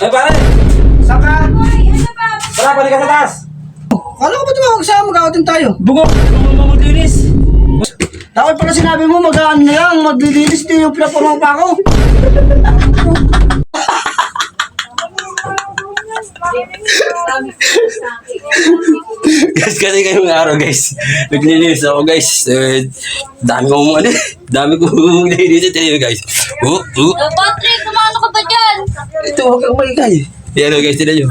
Ay, pare! Saan ka? Wala, balik ka sa taas! Kala ko ba tumawag sa'yo? Mag-outing tayo. Bugok! Tulungan mo maglinis! Dapat pala sinabi mo mag-aan na lang. Maglilinis din yung pinapuro pa ako. Guys, kasi ngayong araw, guys. Naglilinis ako, guys. Dami kong dami kong nililinis tayo, guys. Patrick, kumano ka ba dyan? Ito, huwag kang maligay. Yan o, guys, tinan nyo.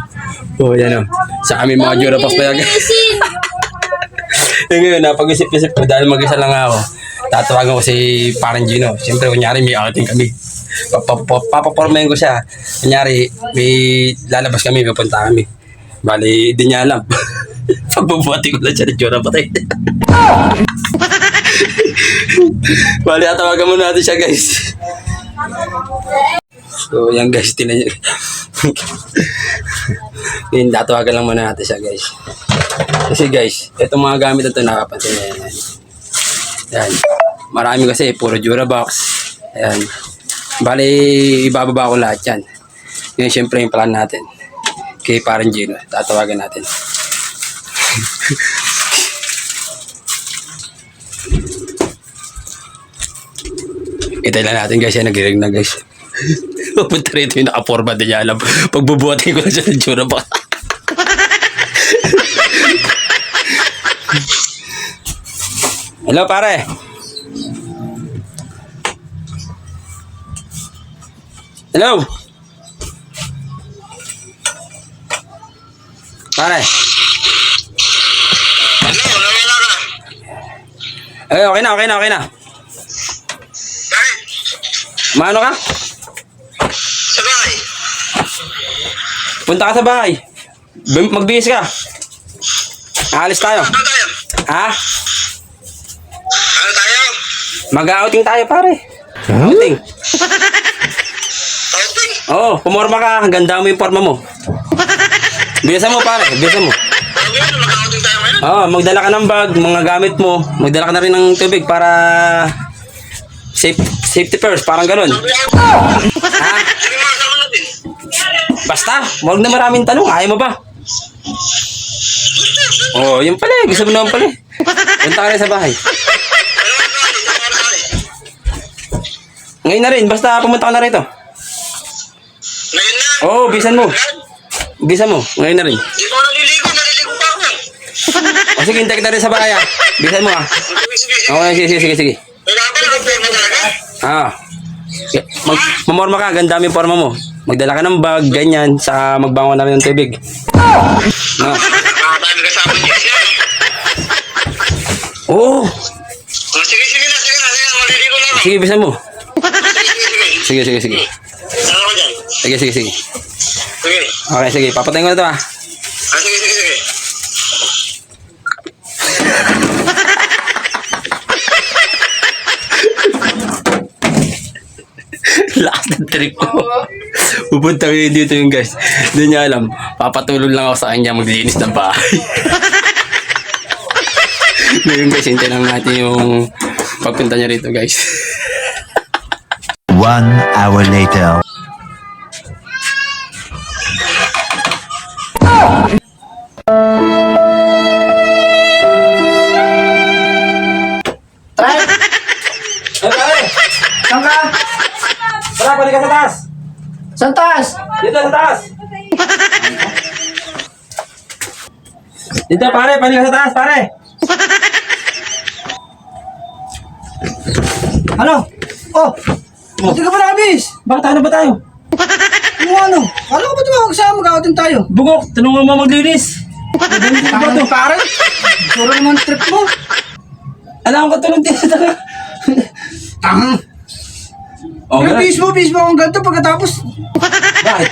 Oh, yan o. Sa aming mga Jurapax pa yan, guys. Ngayon, napag-isip-isip ko dahil mag-isa lang ako. Tatawagan ko si Parang Gino. Siyempre, kunyari, may outing kami. Papapormahin ko siya. Kunyari, may lalabas kami, pupunta kami. Bali, di niya alam. Pagbabuhati ko lang siya ng Jurapax. Bali, tatawagan mo natin siya, guys. So, yan guys, tinan nyo. Ngayon, tatawagan lang muna natin siya, guys. Kasi guys, itong mga gamit na ito, nakapansin na yan. Yan. Marami kasi, puro Jurabox. Ayan. Bali, ibababa ko lahat yan. Yun, syempre, yung plan natin. Kay Parang Gino, tatawagan natin. Itay lang natin guys, yan nag-ring na guys. Pupunta rito yung naka-forma din niya alam. Pagbubuhatin ko lang siya ng Jurabox. Hello pare. Hello. Pare. Eh, okay na. Maano ka? Sa bahay. Punta ka sa bahay. Magbihis ka. Aalis tayo. Ano tayo? Ha? Ano tayo? Mag-outing tayo, pare. Outing. Outing? Oo, pumorma ka. Ganda mo yung forma mo. Bilisan mo, pare. Bilisan mo. Bago yun, mag-outing tayo ngayon. Oo, magdala ka ng bag, mga gamit mo. Magdala ka na rin ng tubig para safety first, parang ganun. Bago yun. Ha? Sige mga kasama natin. Basta, huwag na maraming tanong. Ayaw mo ba? Oo, yun pala. Gusto mo naman pala. Punta ka rin sa bahay. Ano ang bahay? Ano ang bahay? Ngayon na rin, basta pumunta ka na rito. Ngayon na. Oo, bisan mo. Bisan mo, ngayon na rin. Di ko naliligo pa ako. O sige, hintay kita rin sa bahay, ha. Bisan mo, ha. Sige. Okay, sige. Kailangan pa naka-forma talaga? Mamorma ka, ganda yung forma mo. Magdala ka ng bag, ganyan, sa magbangon na rin ng tubig. No. Makakadami kasama niya siya. Oo, Sige na. Maliligo na ako. sige, bisan mo. Sige. Sige. Ano ko dyan? Sige. Sige. Okay, sige, papatayin ko na ito, ha. Sige. Lakas ng trip ko. Pupunta kayo dito yung guys. Hindi niya alam. Papatulong lang ako sa kanya maglinis ng bahay. Ngayon guys, hintayin lang natin yung pagpunta niya rito guys. 1 hour later. Try. Ay pare! Saan ka? Tara, balik ka sa taas! Saan taas? Dito sa taas! Dito pare, balik ka sa taas pare! Ano? Oh, hindi ka pa nakabis. Bakit ano ba tayo? Ano? Kala ko ba tumawag sa'yo? Mag-outing tayo. Bugok, tulungan mo maglinis! Tangan pare. Suro naman trip mo. Alam ko tulong din sa taga. Tangan. Oh, Pero ganun. bis mo akong ganito pagkatapos. Bakit?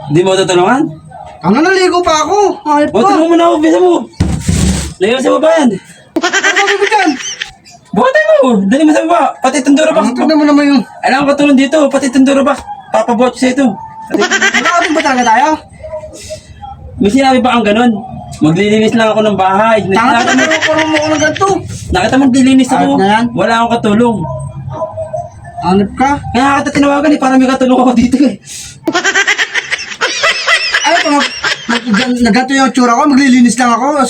Hindi mo tutulungan? Tangan, naligo pa ako. Ayop O, ka. tulungan mo na ako, bisa mo. Layo sa baba yan. Ano ka bibigan? Buhatay mo. Dali mo sa baba. Pati itong Durabox. Tignan mo naman yung... Alam ko tulong dito. Pati itong Durabox. Papabuhat ko sa ito. Mag-outing ba talaga tayo? May sinabi ba kang ganun? Maglilinis lang ako ng bahay. Tangan, tangan mo ko ng ganito. Nakita mo maglilinis ako. Ayos na yan. Wala akong katulong. Hanip ka? Kaya kita tinawagan para may katulong ako dito eh. Nagato yung tsura ko, maglilinis lang ako.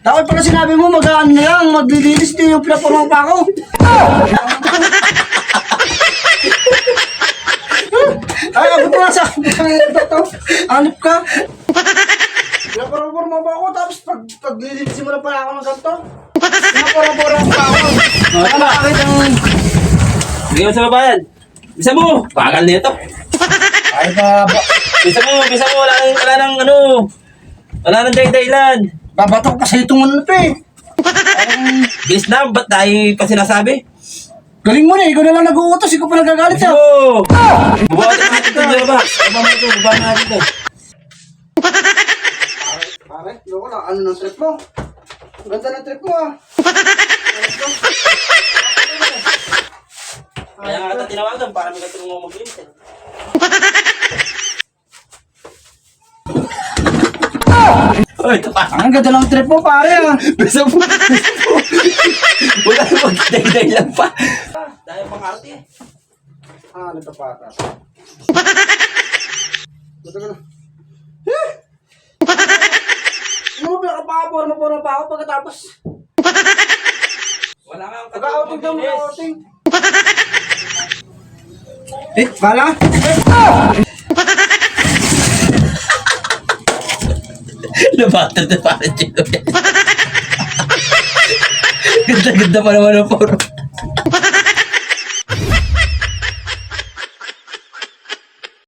Dapat pala sinabi mo, mag-ano na lang, maglilinis din yung pinapurong pa ako. Ay, abot mo na sa akin. Anip ka. Pinapurong mo ba ako, tapos paglilinisin mo na pala ako ng ganito. Pinapurong pa ako. Bakit ang... Bigyan mo sa babayan. Bisa mo. Bakal na ito. Ay, baba. Bisa mo. Wala nang ano. Wala nang dahilan. Babatok pa sa itong ano pa eh. Bilis na. Ba't tayo pa sinasabi? Galing mo na, ikaw na lang nag-uutos, ikaw pa nagagalit siya. Oo. Bubawa natin natin ito. Bubawa natin ito. Pare, loko lang, ano ng trip mo? Ang ganda ng trip mo ah. Kaya nga ito tinawagan para may katulong mo maglinis. Oh, ito pa. Ang ganda ng trip mo pare ah. Bisa mo. Wala na mag-day lang pa. Dahil pang arte eh. Ah, nagtapatas. Gusto ka na. Ano ba nakapakaporma pa ako pagkatapos? Wala nga ang Pagka-outing daw mo na outing. Bala? Nabatal na parang chino. Ganda-ganda pa naman ang poro.